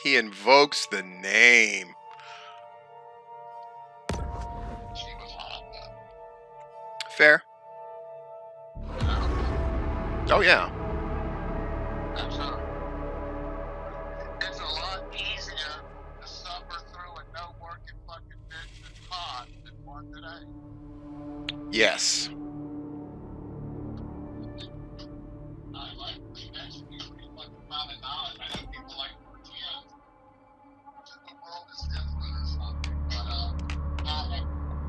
He invokes the name. She was hot. Fair. Oh, yeah. It's a lot easier to suffer through a no working fucking bitch that's hot than one today. Yes. I like that's pretty fucking common knowledge. I know people like pretend the world is different or something, but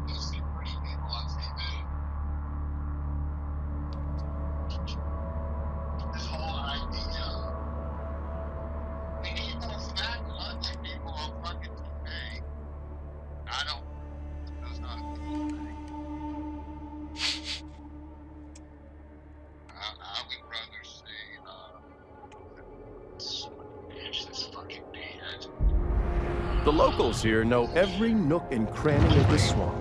you see pretty people on TV. This whole idea. People smack ugly people on fucking TV. I don't. That's not a cool thing. I would rather see bitch this fucking dead. The locals here know every nook and cranny of the swamp.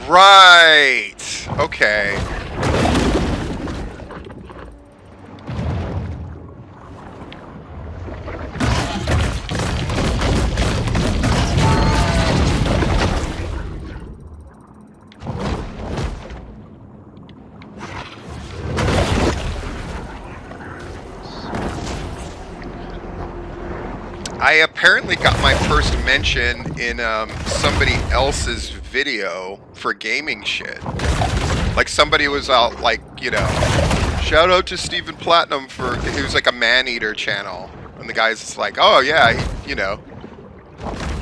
Right. Okay. I apparently got my first mention in somebody else's video for gaming shit. Like somebody was out, like, you know, shout out to Stephen Platinum for, it was like a Maneater channel. And the guy's like, oh yeah, you know,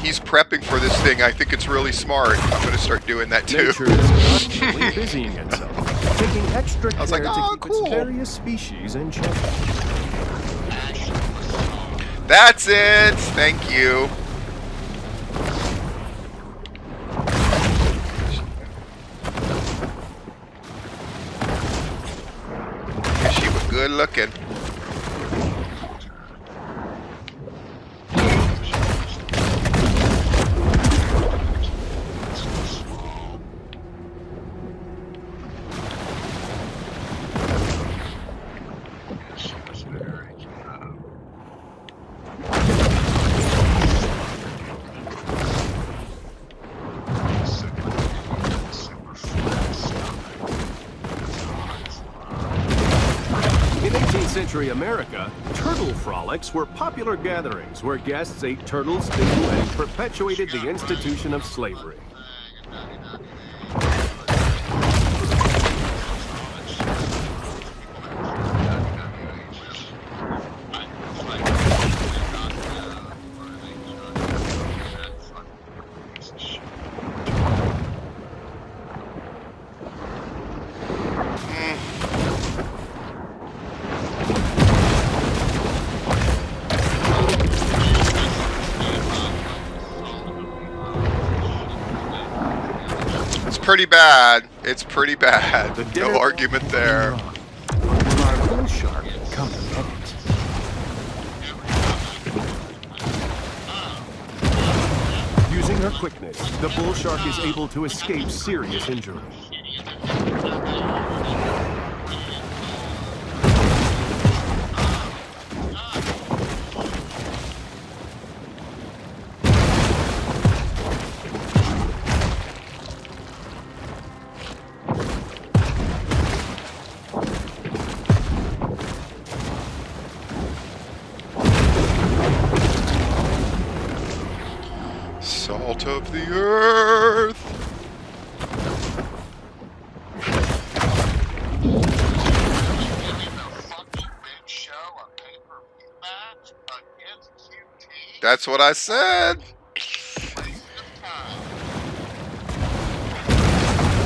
he's prepping for this thing. I think it's really smart. I'm going to start doing that too. Nature is constantly busying itself, taking extra care like, oh, to keep cool. its various species in check. That's it. Thank you. Yeah, she was good looking. In 18th century America, turtle frolics were popular gatherings where guests ate turtles stew and perpetuated the institution of slavery. Pretty bad. It's pretty bad. No argument there. Our bull shark come to get it. Using her quickness, the bull shark is able to escape serious injury. Salt of the earth. That's what I said.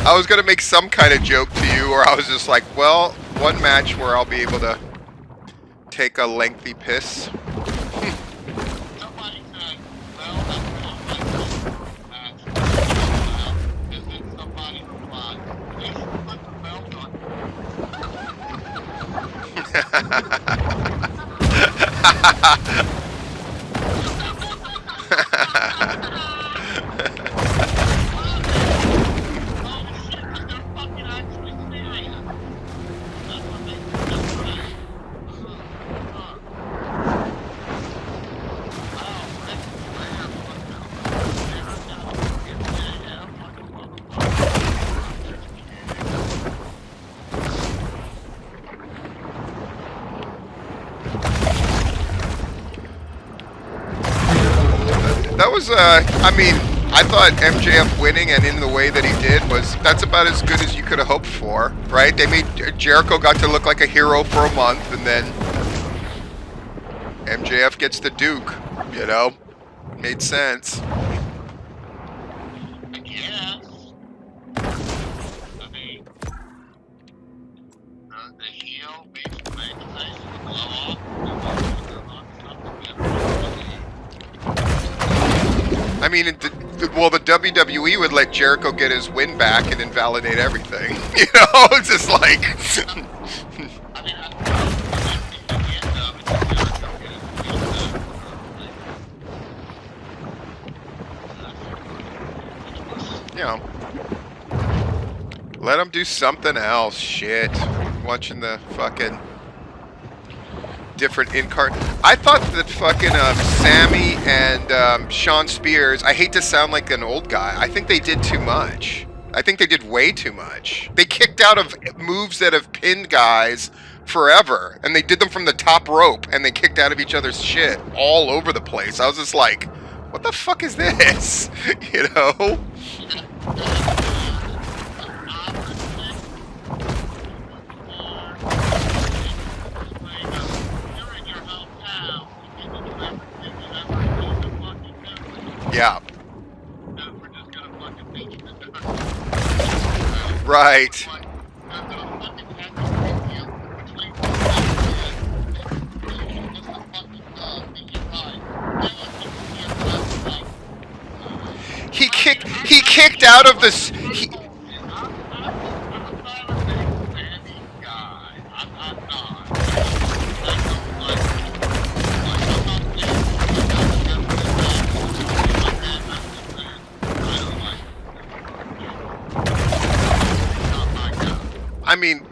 I was gonna make some kind of joke to you, or I was just like, well, one match where I'll be able to take a lengthy piss. was, I mean, I thought MJF winning and in the way that he did that's about as good as you could have hoped for, right? They made Jericho got to look like a hero for a month, and then MJF gets the Duke, you know? Made sense. I guess. I mean, the heel basically decides to blow off. I mean, well, the WWE would let Jericho get his win back and invalidate everything. You know, it's just like. I mean, at the end of it, You know, let him do something else. Shit, watching the fucking different I thought that fucking Sammy and Sean Spears. I hate to sound like an old guy. I think they did too much. I think they did way too much. They kicked out of moves that have pinned guys forever, and they did them from the top rope, and they kicked out of each other's shit all over the place. I was just like, what the fuck is this? You know? Yeah. Right. He kicked out of this. I mean,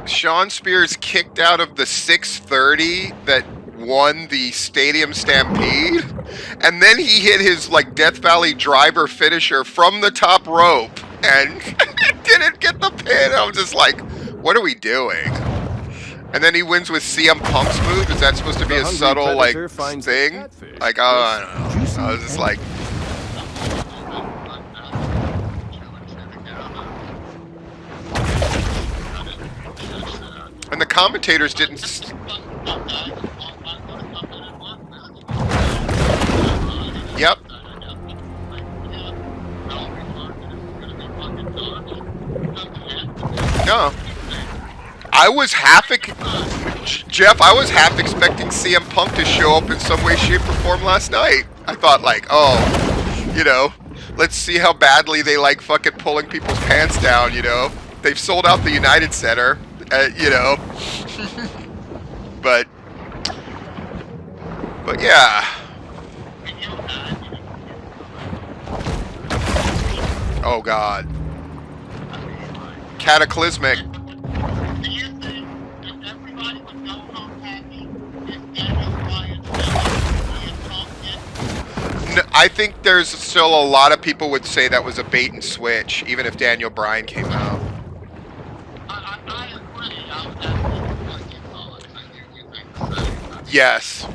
Sean Spears kicked out of the 630 that won the Stadium Stampede, and then he hit his like Death Valley driver finisher from the top rope and didn't get the pin. I was just like, what are we doing? And then he wins with CM Punk's move. Is that supposed to be a subtle like thing? Like, I don't know. I was just like. And the commentators didn't. Yep. No. I was Jeff, I was half expecting CM Punk to show up in some way, shape, or form last night. I thought like, oh, you know, let's see how badly they like fucking pulling people's pants down, you know. They've sold out the United Center. You know, but yeah. Oh God. Cataclysmic. Do you think that everybody would go home happy if Daniel Bryan No, I think there's still a lot of people would say that was a bait and switch, even if Daniel Bryan came out. I agree. I was asking you thoughts. You think the same. Yes.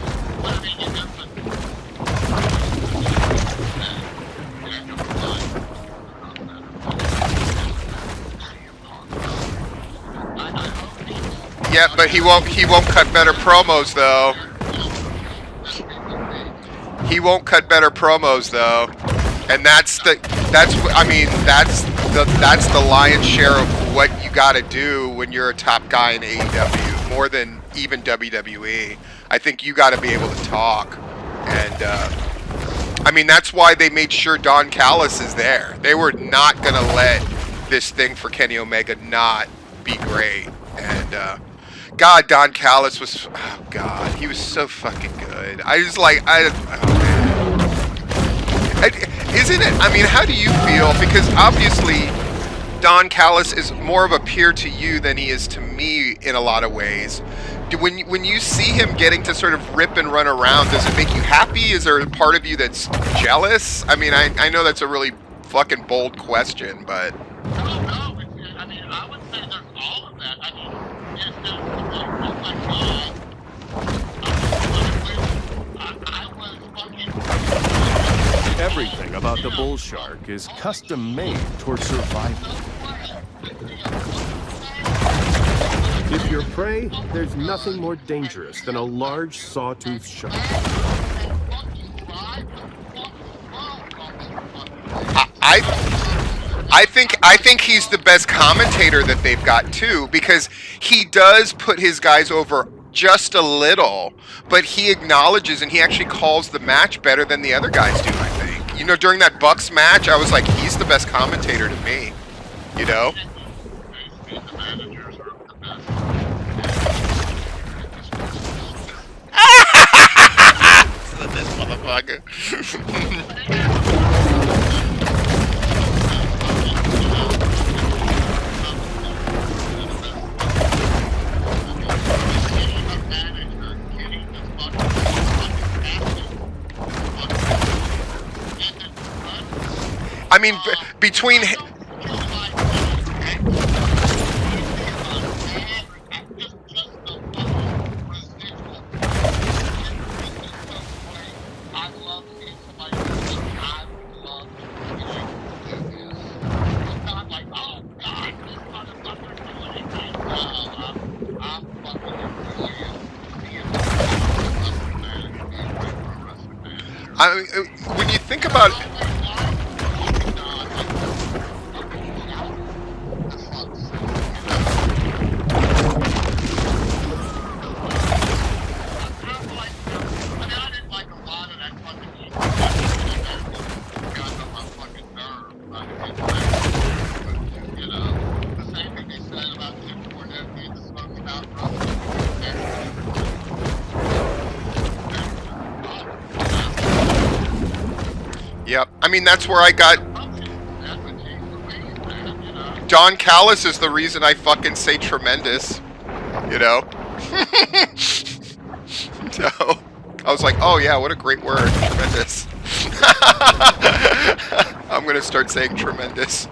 But I mean, you know, Yeah, but he won't cut better promos though. He won't cut better promos though. And that's the lion's share of what you got to do when you're a top guy in AEW, more than even WWE. I think you got to be able to talk, and I mean that's why they made sure Don Callis is there. They were not gonna let this thing for Kenny Omega not be great, and God, Don Callis was, oh God, he was so fucking good. I just like, isn't it? I mean, how do you feel? Because obviously, Don Callis is more of a peer to you than he is to me in a lot of ways. When you see him getting to sort of rip and run around, does it make you happy? Is there a part of you that's jealous? I mean, I know that's a really fucking bold question, but. No. I mean, I would say there's all of that. I mean, it's just, oh my God. I was fucking. Everything about the bull shark is custom made toward survival. If you're prey, there's nothing more dangerous than a large sawtooth shark. I think he's the best commentator that they've got too, because he does put his guys over just a little, but he acknowledges and he actually calls the match better than the other guys do, I think. You know, during that Bucks match, I was like, he's the best commentator to me. You know? This motherfucker. I mean, between... when you think about... Yep. I mean, that's where I got... Don Callis is the reason I fucking say tremendous. You know? So, I was like, oh yeah, what a great word. Tremendous. I'm gonna start saying tremendous.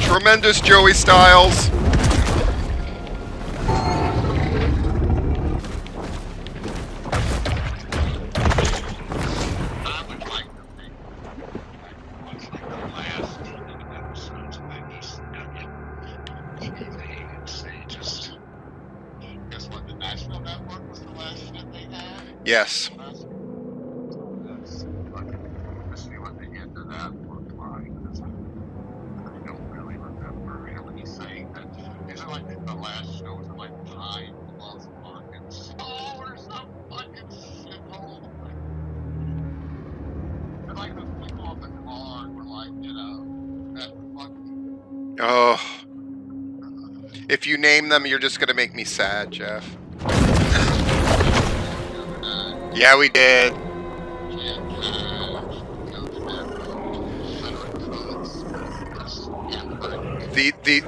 Tremendous Joey Styles. Yes. Oh. If you name them, you're just gonna make me sad, Jeff. Yeah, we did.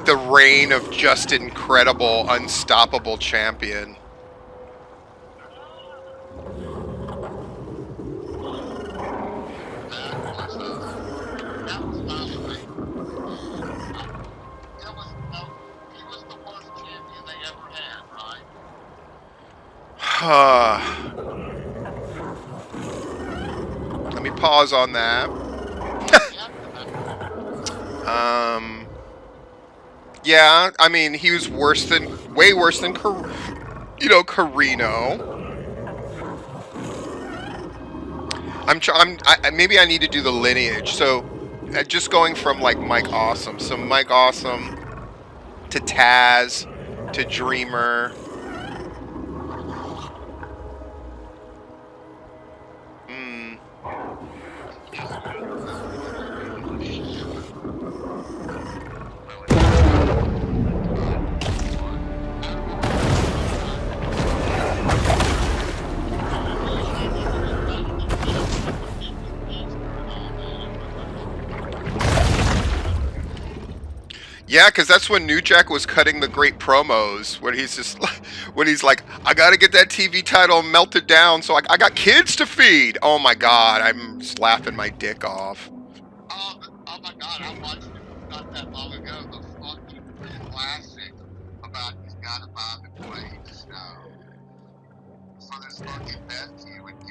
The reign of just incredible, unstoppable champion. Let me pause on that. Yeah, I mean, he was way worse than, Carino. Maybe I need to do the lineage. So, just going from like Mike Awesome. So Mike Awesome to Taz to Dreamer. Yeah, because that's when New Jack was cutting the great promos, when he's like, I gotta get that TV title melted down, so I got kids to feed. Oh my god, I'm just laughing my dick off. Oh my god, I watched it not that long ago, the fucking classic about he's gotta buy the place. So this fucking Matthew and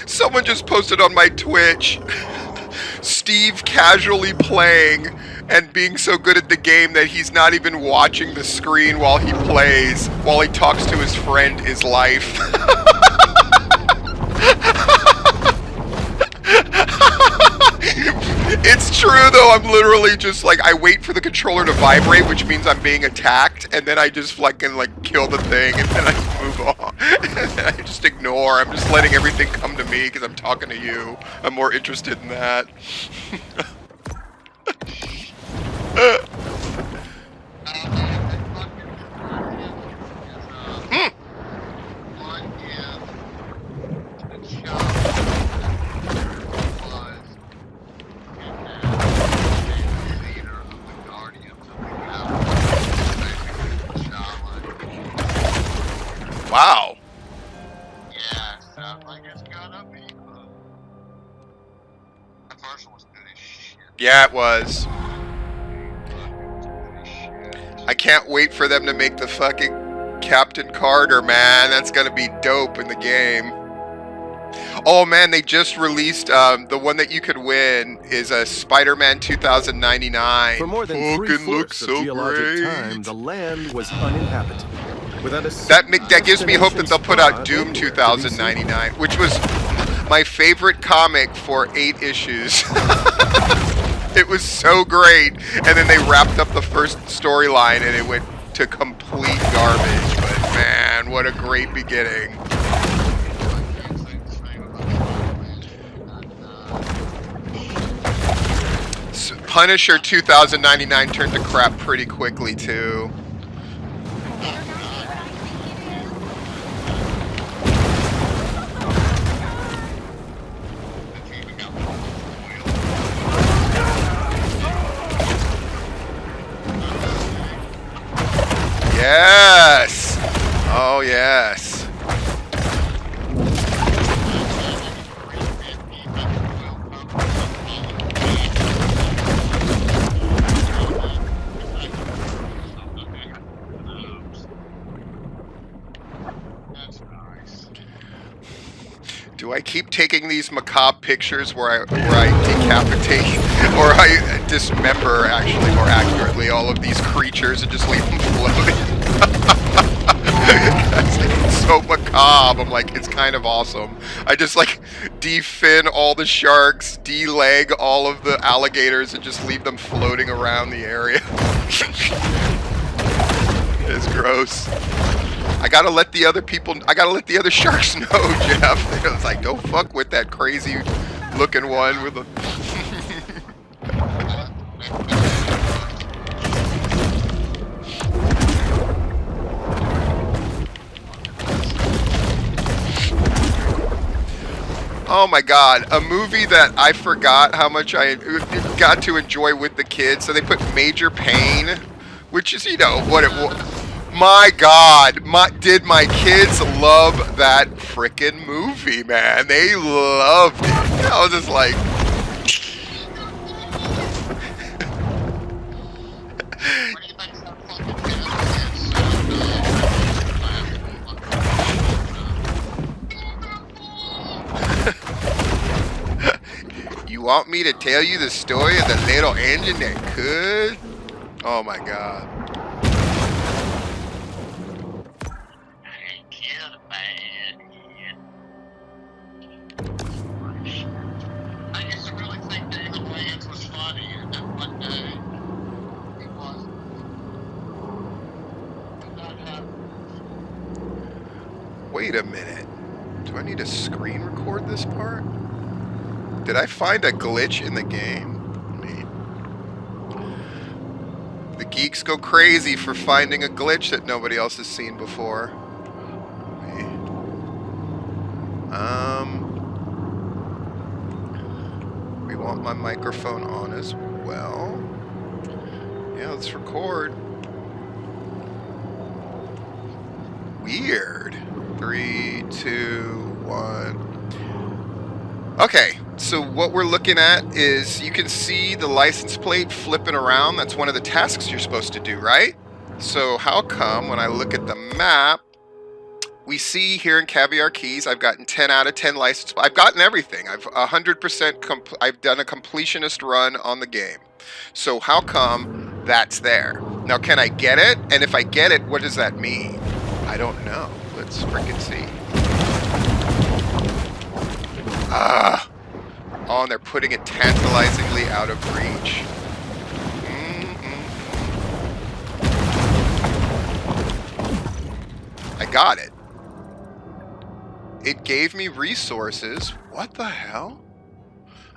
Someone just posted on my Twitch, Steve casually playing and being so good at the game that he's not even watching the screen while he plays, while he talks to his friend is life. It's true though, I'm literally just like, I wait for the controller to vibrate, which means I'm being attacked, and then I just fucking like kill the thing, and then I move on. I just ignore, I'm just letting everything come to me because I'm talking to you. I'm more interested in that. Wow. Yeah, sounds like it's gonna be good. The first one was good as shit. Yeah, it was. Good as shit. I can't wait for them to make the fucking Captain Carter, man. That's gonna be dope in the game. Oh man, they just released the one that you could win is a Spider-Man 2099. For more than Fucking three-fourths looks of so geologic great. time, the land was uninhabited. Without a That gives me hope that they'll put out destination Doom spot anywhere to be seen. 2099, which was my favorite comic for 8 issues. It was so great, and then they wrapped up the first storyline and it went to complete garbage. But man, what a great beginning. Punisher 2099 turned to crap pretty quickly too. Yes! Oh yes. Do I keep taking these macabre pictures where I decapitate or I dismember, actually more accurately, all of these creatures and just leave them floating? It's so macabre. I'm like, it's kind of awesome. I just like defin all the sharks, deleg all of the alligators, and just leave them floating around the area. It's gross. I gotta let the other sharks know, Jeff. It's like, don't fuck with that crazy looking one with the... Oh my god, a movie that I forgot how much I got to enjoy with the kids. So they put Major Pain, which is, you know, what it was. My god, did my kids love that frickin' movie, man. They loved it. I was just like... You want me to tell you the story of the little engine that could? Oh my god. I used to really think David Wayans was funny, and then one day he wasn't. That happened. Wait a minute. Do I need to screen record this part? Did I find a glitch in the game? Geeks go crazy for finding a glitch that nobody else has seen before. We want my microphone on as well. Yeah, let's record. Weird. 3, 2, 1. Okay, so what we're looking at is you can see the license plate flipping around. That's one of the tasks you're supposed to do, right? So how come when I look at the map, we see here in Caviar Keys, I've gotten 10 out of 10 license. I've gotten everything. I've 100%. I've done a completionist run on the game. So how come that's there? Now, can I get it? And if I get it, what does that mean? I don't know. Let's freaking see. Oh, and they're putting it tantalizingly out of reach. I got it. It gave me resources. What the hell?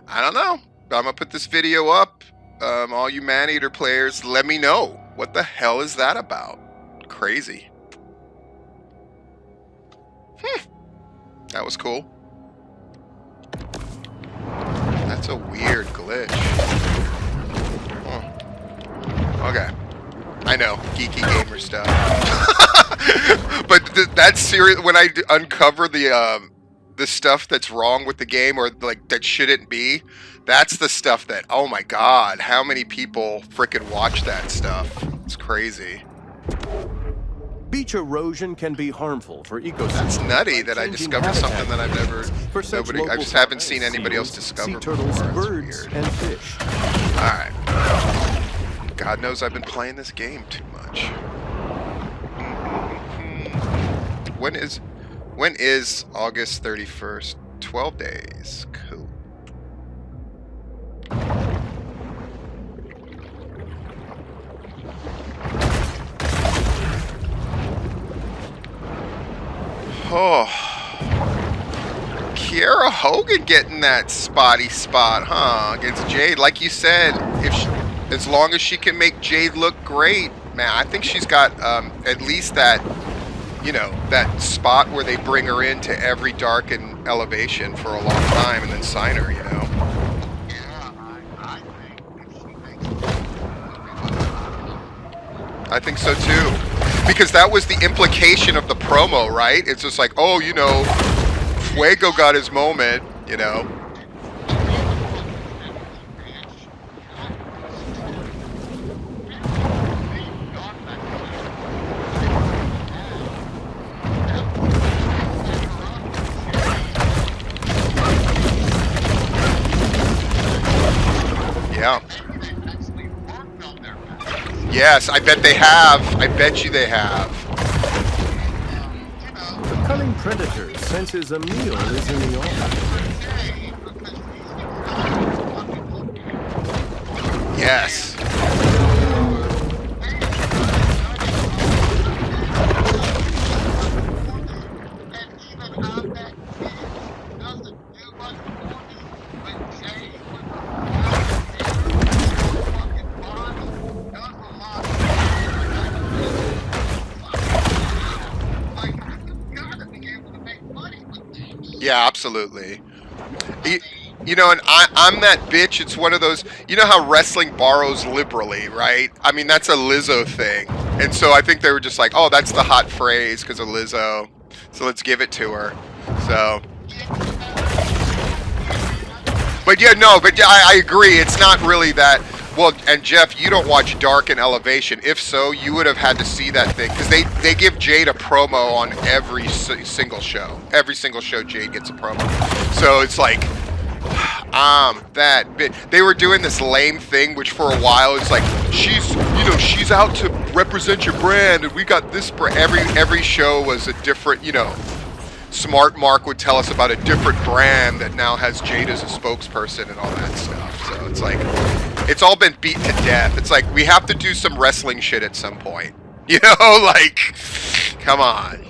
I don't know. I'm gonna put this video up. All you Maneater players, let me know. What the hell is that about? Crazy. That was cool. That's a weird glitch. Okay. I know, geeky gamer stuff. But that's serious. When I uncover the stuff that's wrong with the game, or like that shouldn't be, that's the stuff that, oh my god, how many people frickin' watch that stuff? It's crazy. Beach erosion can be harmful for ecosystems. That's nutty that I discovered something that I've never, I just haven't seen anybody else discover sea turtles, before. birds, and fish. Alright. God knows I've been playing this game too much. When is August 31st? 12 days. Cool. Oh, Kiera Hogan getting that spotty spot, huh? Against Jade. Like you said, as long as she can make Jade look great, man, I think she's got at least that, you know, that spot where they bring her into every darkened elevation for a long time and then sign her, you know? Yeah, I think if she makes I think so too. Because that was the implication of the promo, right? It's just like, oh, you know, Fuego got his moment, you know? Yeah. Yes, I bet they have. I bet you they have. The cunning predator senses a meal is in the offing. Yes. Yeah, absolutely. You know, and I'm that bitch. It's one of those, you know how wrestling borrows liberally, right? I mean, that's a Lizzo thing. And so I think they were just like, oh, that's the hot phrase because of Lizzo. So let's give it to her. So. But yeah, no, but I agree. It's not really that. Well, and Jeff, you don't watch Dark and Elevation. If so, you would have had to see that thing. Because they give Jade a promo on every single show. Every single show, Jade gets a promo. So it's like, that bit. They were doing this lame thing, which for a while, it's like, she's out to represent your brand, and we got this brand. Every show was a different, Smart Mark would tell us about a different brand that now has Jade as a spokesperson and all that stuff. So it's like, it's all been beat to death. It's like, we have to do some wrestling shit at some point. Like, come on.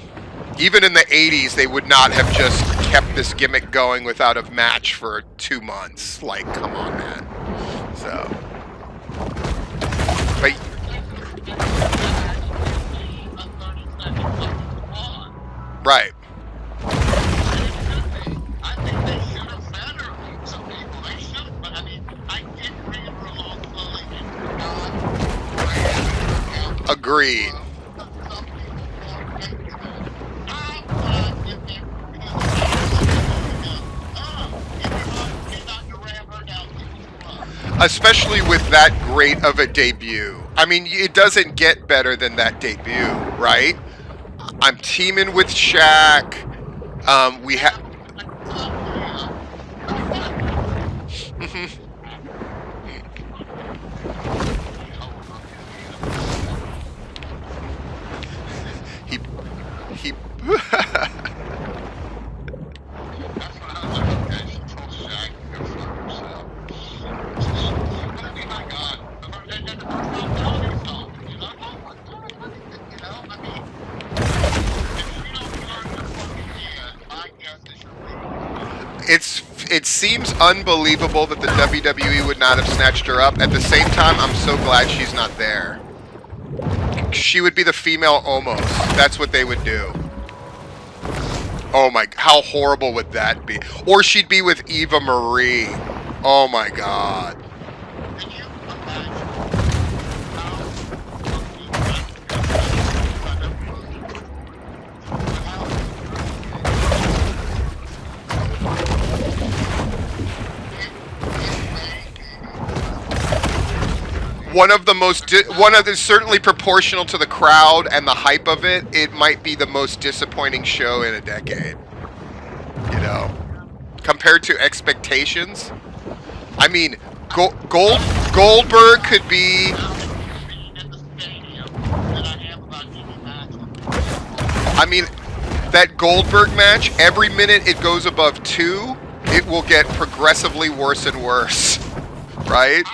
Even in the 80s, they would not have just kept this gimmick going without a match for 2 months. Like, come on, man. So. But, Agreed. Especially with that great of a debut. I mean, it doesn't get better than that debut, right? I'm teaming with Shaq. We have. he. It seems unbelievable that the WWE would not have snatched her up. At the same time, I'm so glad she's not there. She would be the female almost. That's what they would do. Oh my, how horrible would that be? Or she'd be with Eva Marie. Oh my God. One of the certainly proportional to the crowd and the hype of it, it might be the most disappointing show in a decade. You know, compared to expectations. I mean, Goldberg could be. I mean, that Goldberg match, every minute it goes above 2, it will get progressively worse and worse, right?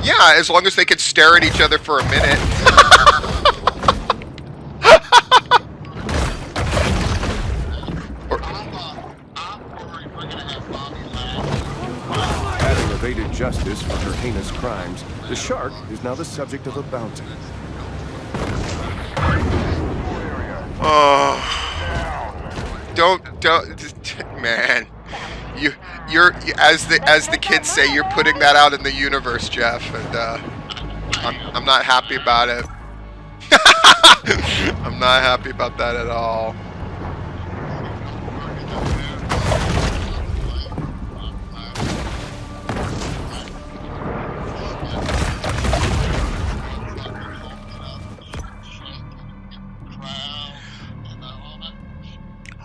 Yeah, as long as they could stare at each other for a minute. Having evaded justice for her heinous crimes, the shark is now the subject of a bounty. Oh, don't, man. You're as the kids say, you're putting that out in the universe, Jeff, and I'm not happy about it. I'm not happy about that at all.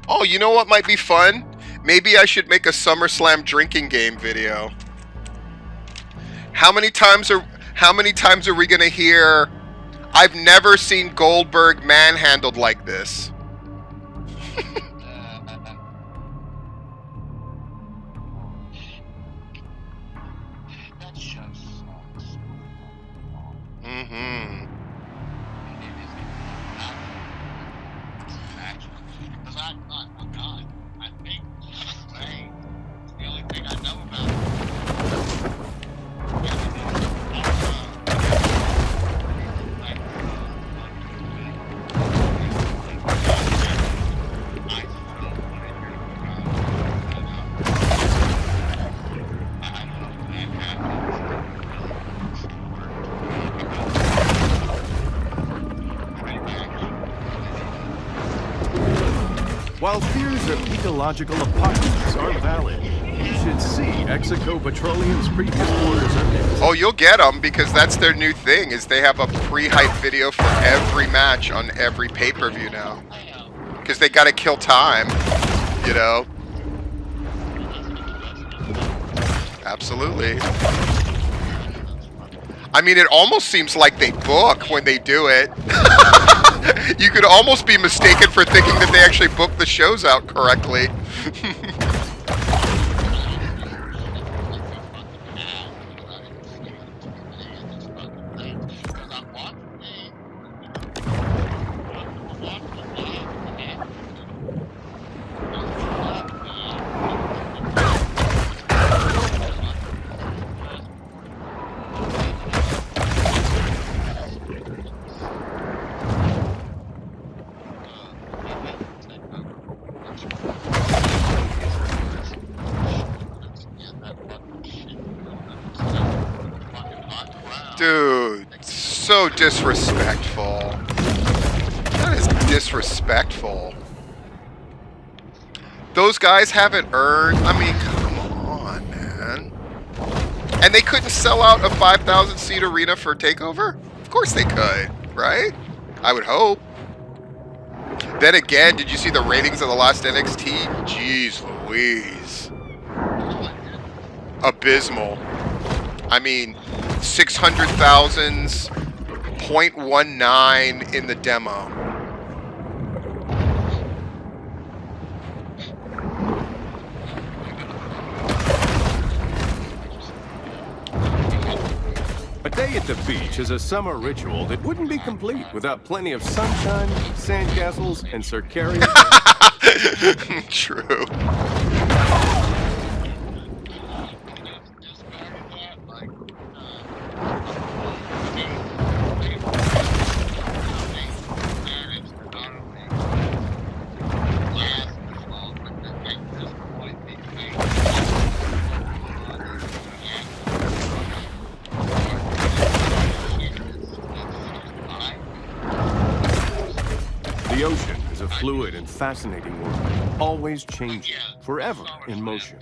Oh, you know what might be fun? Maybe I should make a SummerSlam drinking game video. How many times are we gonna hear, "I've never seen Goldberg manhandled like this"? Mm-hmm. While fears of ecological apocalypse are valid, you should see Ocoee Petroleum's previous orders are mixed. Oh, you'll get them because that's their new thing. Is they have a pre-hype video for every match on every pay-per-view now. Because they got to kill time, you know. Absolutely. I mean, it almost seems like they book when they do it. You could almost be mistaken for thinking that they actually booked the shows out correctly. Dude, so disrespectful. That is disrespectful. Those guys haven't earned... I mean, come on, man. And they couldn't sell out a 5,000-seat arena for TakeOver? Of course they could, right? I would hope. Then again, did you see the ratings of the last NXT? Jeez Louise. Abysmal. I mean, 600,000s, 0.19 in the demo. A day at the beach is a summer ritual that wouldn't be complete without plenty of sunshine, sandcastles, and circarian... True. The ocean is a fluid and fascinating world, always changing, forever in motion.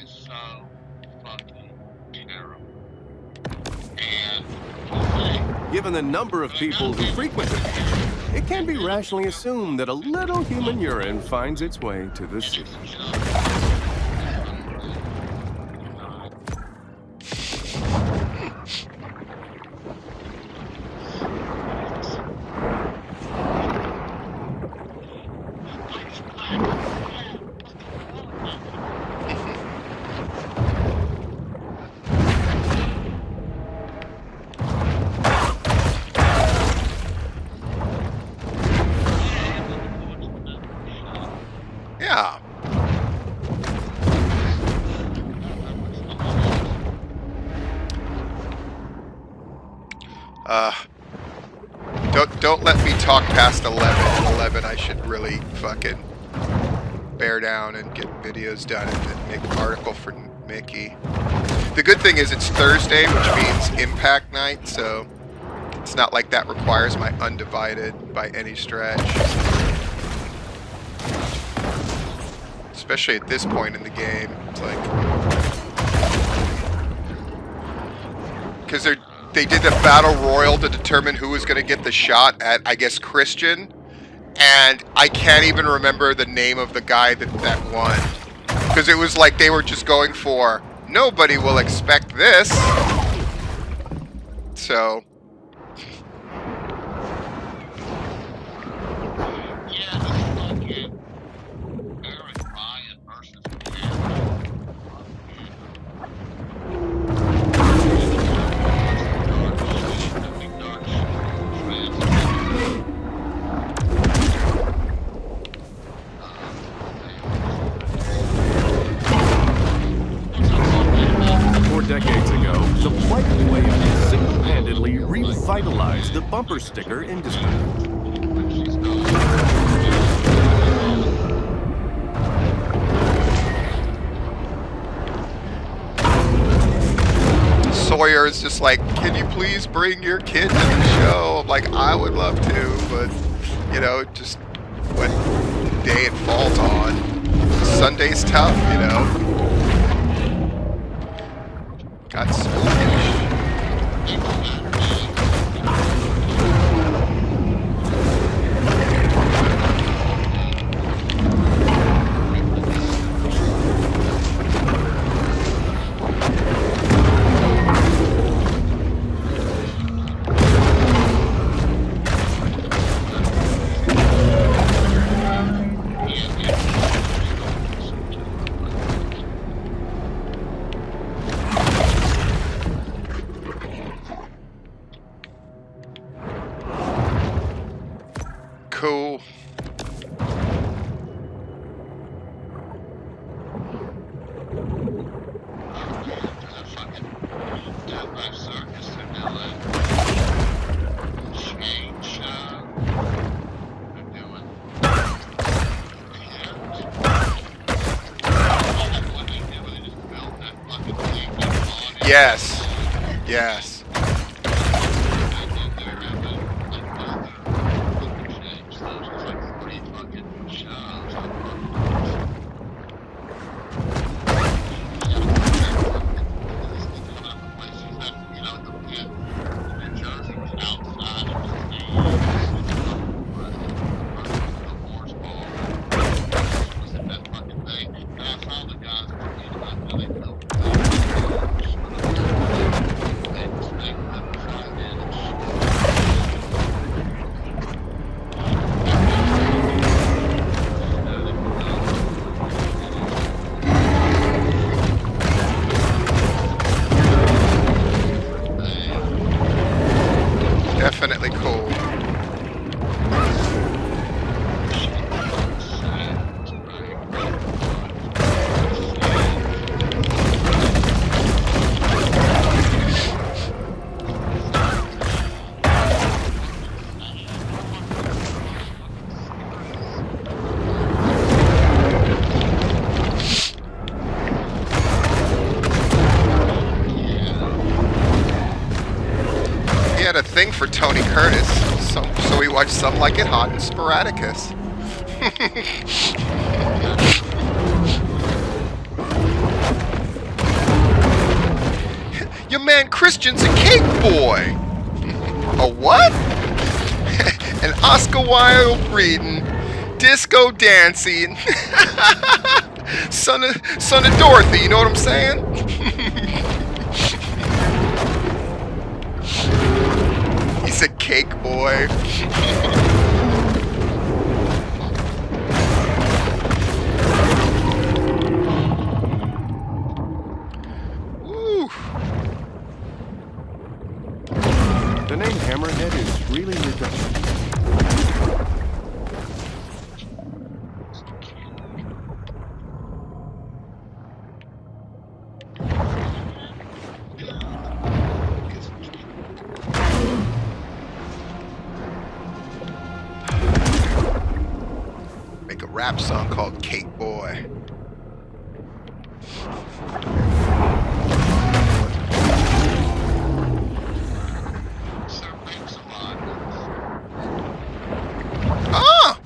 Given the number of people who frequent the beach, it can be rationally assumed that a little human urine finds its way to the sea. Yeah. Don't let me talk past 11. 11, I should really fucking bear down and get videos done and then make an article for Mickey. The good thing is it's Thursday, which means Impact Night, so it's not like that requires my undivided by any stretch. Especially at this point in the game. It's like... Because they did the Battle Royal to determine who was going to get the shot at, I guess, Christian. And I can't even remember the name of the guy that won. Because it was like they were just going for, nobody will expect this. So... Decades ago, the plighted way single-handedly revitalized the bumper sticker industry. Sawyer is just like, can you please bring your kid to the show? I'm like, I would love to, but, you know, just what day it falls on. Sunday's tough, you know. Got sluggish. Cool. Yes. Yes. thing for Tony Curtis, so we watch Some Like It Hot and Sporadicus. Your man Christian's a cake boy. A what? An Oscar Wilde reading, disco dancing, son of Dorothy. You know what I'm saying? He's a cake boy. Woo. The name Hammerhead is really redundant. Make a rap song called Cake Boy. Sir, thanks a lot. Ah!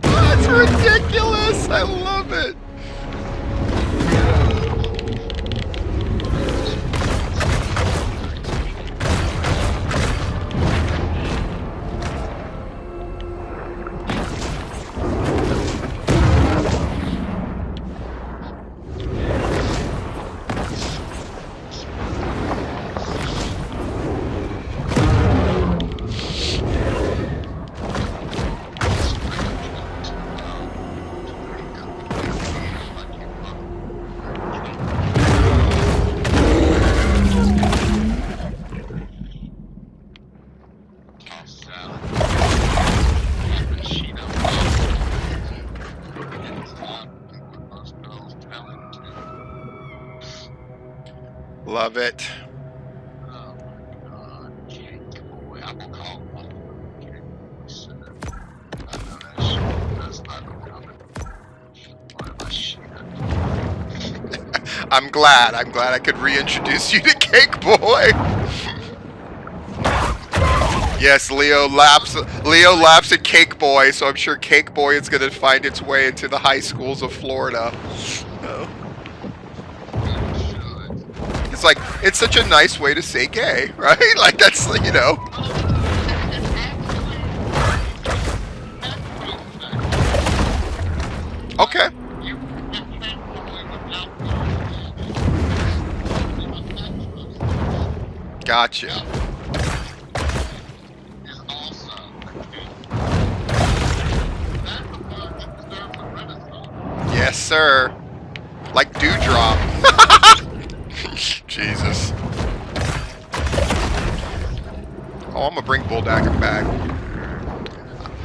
That's ridiculous. I love it. Love it. Oh my God, cake boy. I'm gonna call one cake boy. I know that shit. That's not coming. Why am I shit? I'm glad I could reintroduce you to Cake Boy. Yes, Leo laughs at Cake Boy, so I'm sure Cake Boy is going to find its way into the high schools of Florida. Oh. It's like, it's such a nice way to say gay, right? Like, that's, you know. Okay. Gotcha. Yes, sir. Like Dewdrop. Jesus. Oh, I'm gonna bring Bulldagger back.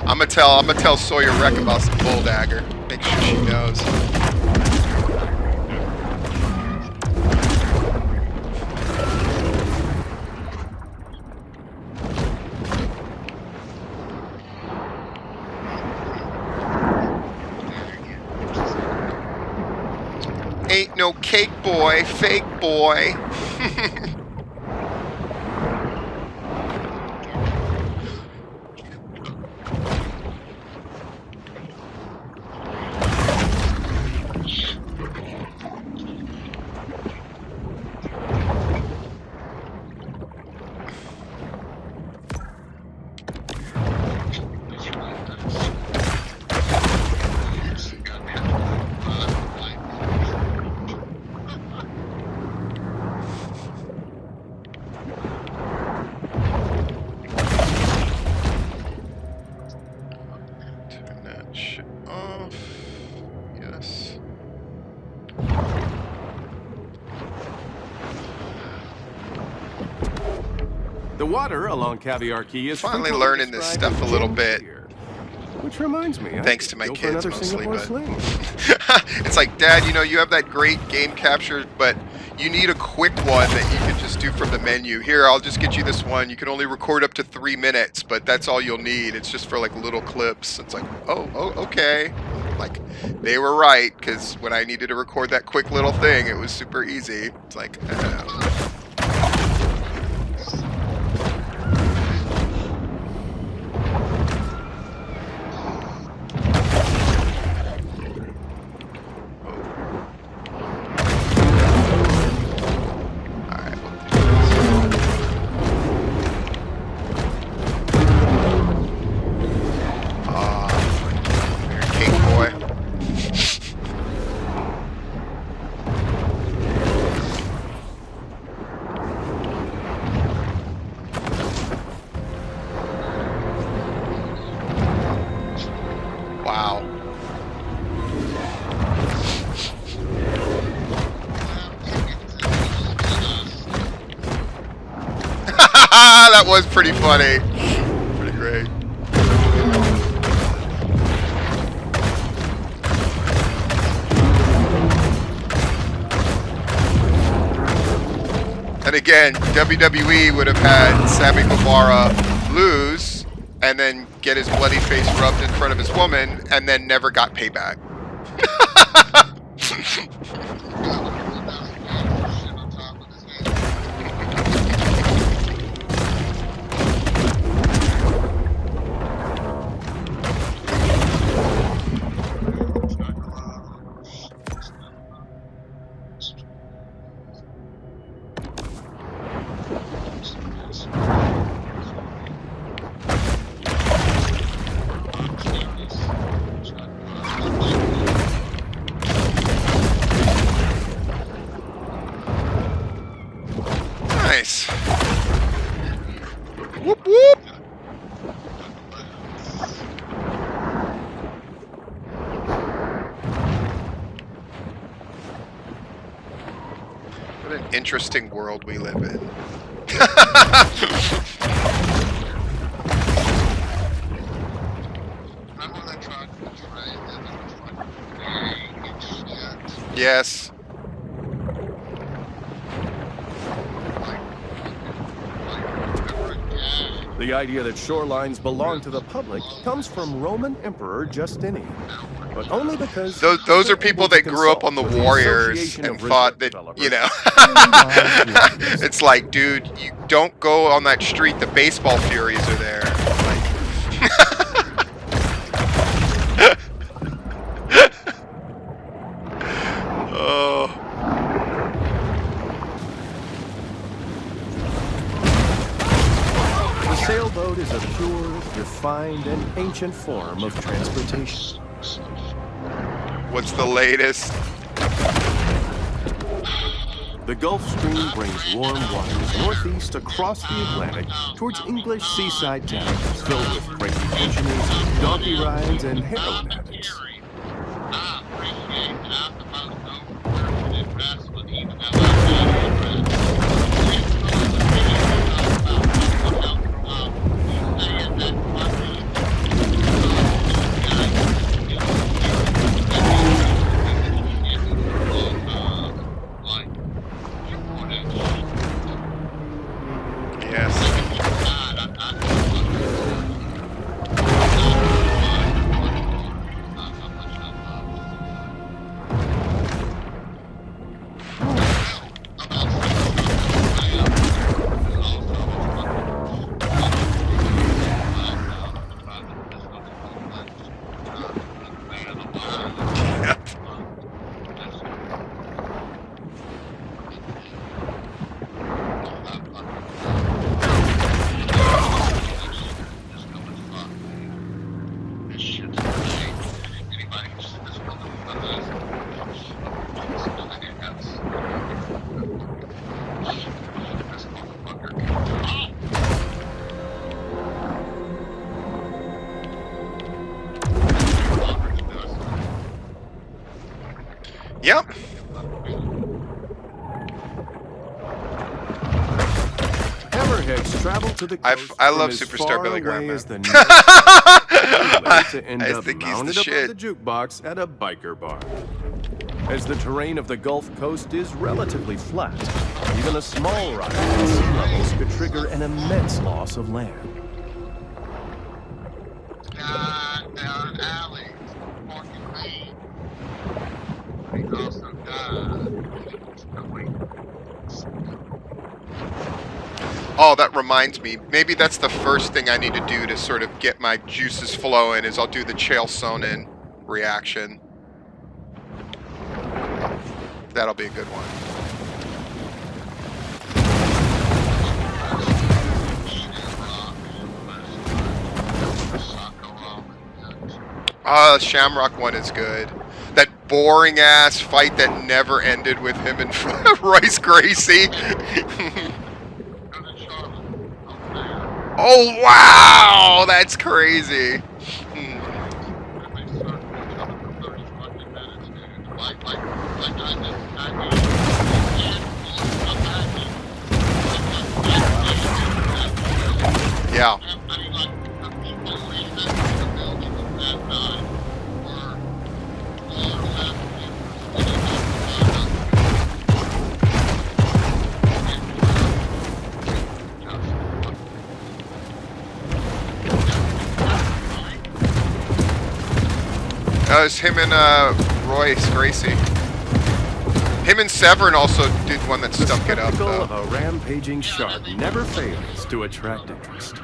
I'm gonna tell Sawyer Wreck about some Bulldagger. Make sure she knows. Ain't no cake boy, fake boy. The water along Caviar Key is Finally frequently learning this described stuff as a little gem bit. clear. Which reminds me, Thanks to my go for kids another mostly, Singapore but sling. it's like, Dad, you know, you have that great game capture, but you need a quick one that you can just do from the menu. Here, I'll just get you this one. You can only record up to 3 minutes, but that's all you'll need. It's just for like little clips. It's like, oh, okay. Like, they were right, because when I needed to record that quick little thing, it was super easy. It's like, wow. That was pretty funny. Pretty great. And again, WWE would have had Sammy Guevara lose and then get his bloody face rubbed in front of his woman and then never got payback. Nice. Whoop whoop. What an interesting world we live in. Yes. The idea that shorelines belong to the public comes from Roman Emperor Justinian, but only because those are people that grew up on the Warriors and thought that, you know, it's like, dude, you don't go on that street. The baseball Furies are there. Like, oh. The sailboat is a pure, refined, and ancient form of transportation. What's the latest? The Gulf Stream brings warm waters northeast across the Atlantic towards English seaside towns filled with cranky fishermen, donkey rides, and heroin addicts. Yep. Hammerheads travel to the coast I love from as Superstar far Billy away Graham, as man. the to end I up think he's the mounted above shit. the jukebox at a biker bar. as the terrain of the Gulf Coast is relatively flat. Even a small rise in sea levels could trigger an immense loss of land. God, there are alleys, fucking rain. He also died. Oh, that reminds me. Maybe that's the first thing I need to do to sort of get my juices flowing is I'll do the Chalsonen reaction. That'll be a good one. The Shamrock one is good. That boring ass fight that never ended with him and Royce Gracie. Oh wow, that's crazy. Yeah. That was him and Royce Gracie. Him and Severn also did one that The stuck it up. spectacle of a rampaging shark never fails to attract interest.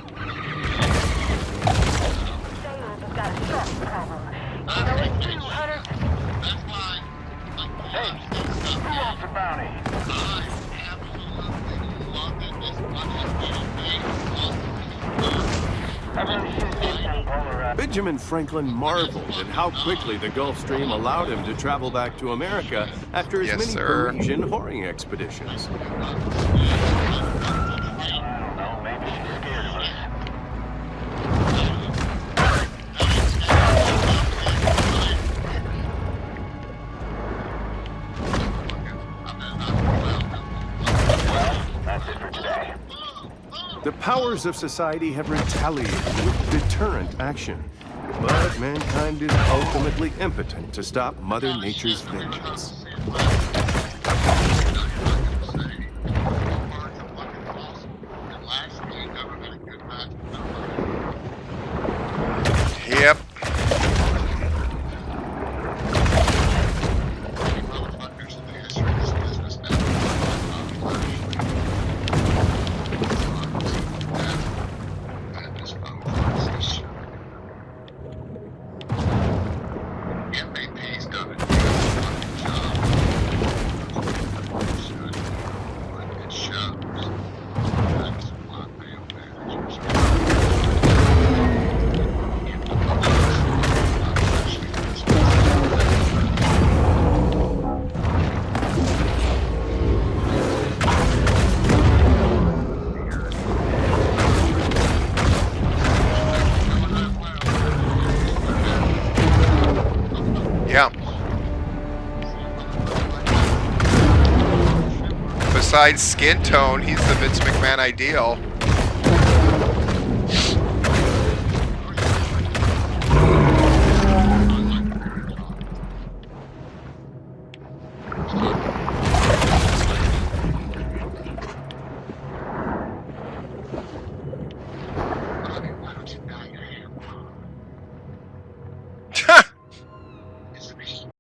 Benjamin Franklin marveled at how quickly the Gulf Stream allowed him to travel back to America after his Yes, many sir. Parisian whoring expeditions. The powers of society have retaliated with deterrent action, but mankind is ultimately impotent to stop Mother Nature's vengeance. Yep. Yeah. Besides skin tone, he's the Vince McMahon ideal.